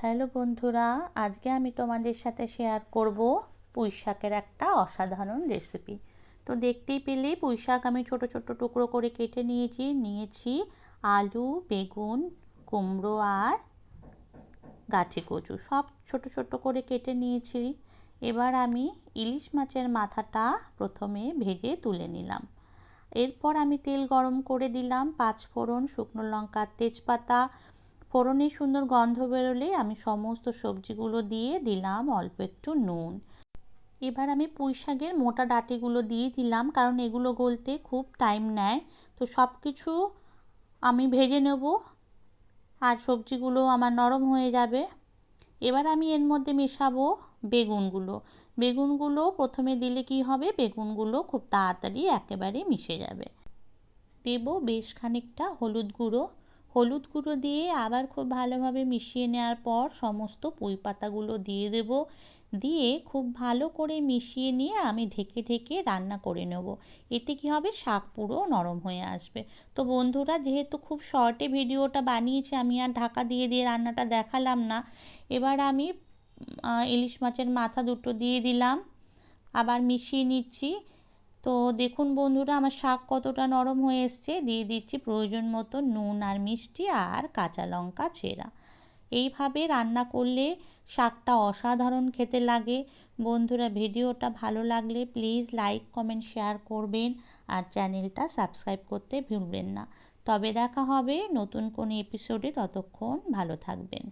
Hello বন্ধুরা, আজকে আমি তোমাদের সাথে শেয়ার করব পুঁই শাকের একটা অসাধারণ রেসিপি। তো দেখতেই পেলে পুঁই শাক আমি ছোট ছোট টুকরো করে কেটে নিয়েছি আলু, বেগুন, কুমড়ো আর গাঠি কচু সব ছোট ছোট করে কেটে নিয়েছি। এবার আমি ইলিশ মাছের মাথাটা প্রথমে ভেজে তুলে নিলাম। এরপর আমি তেল গরম করে দিলাম, 5 ফোড়ন, শুকনো লঙ্কা, তেজপাতা। ফোড়নে সুন্দর গন্ধ বেরোলে আমি সমস্ত সবজিগুলো দিয়ে দিলাম অল্প একটু নুন। এবার আমি পুঁই শাকের মোটা ডাঁটিগুলো দিয়ে দিলাম, কারণ এগুলো গলতে খুব টাইম নেয়। তো সব কিছু আমি ভেজে নেব আর সবজিগুলো আমার নরম হয়ে যাবে। এবার আমি এর মধ্যে মেশাবো বেগুনগুলো প্রথমে দিলে কি হবে, বেগুনগুলো খুব তাড়াতাড়ি একেবারে মিশে যাবে। দেব বেশ খানিকটা হলুদ গুঁড়ো দিয়ে আবার খুব ভালোভাবে মিশিয়ে নেওয়ার পর সমস্ত পুঁই পাতাগুলো দিয়ে দেব। দিয়ে খুব ভালো করে মিশিয়ে নিয়ে আমি ঢেকে ঢেকে রান্না করে নেব। এতে কি হবে, শাক পুরো নরম হয়ে আসবে। তো বন্ধুরা, যেহেতু খুব শর্টে ভিডিওটা বানিয়েছি, আমি আর ঢাকা দিয়ে দিয়ে রান্নাটা দেখালাম না। এবার আমি ইলিশ মাছের মাথা দুটো দিয়ে দিলাম, আবার মিশিয়ে নিচ্ছি। তো দেখুন বন্ধুরা, আমার শাক কতটা নরম হয়ে এসছে। দিয়ে দিচ্ছি প্রয়োজন মতো নুন আর মিষ্টি আর কাঁচা লঙ্কা চেরা। এইভাবে রান্না করলে শাকটা অসাধারণ খেতে লাগে। বন্ধুরা, ভিডিওটা ভালো লাগলে প্লিজ লাইক, কমেন্ট, শেয়ার করবেন আর চ্যানেলটা সাবস্ক্রাইব করতে ভুলবেন না। তবে দেখা হবে নতুন কোনো এপিসোডে, ততক্ষণ ভালো থাকবেন।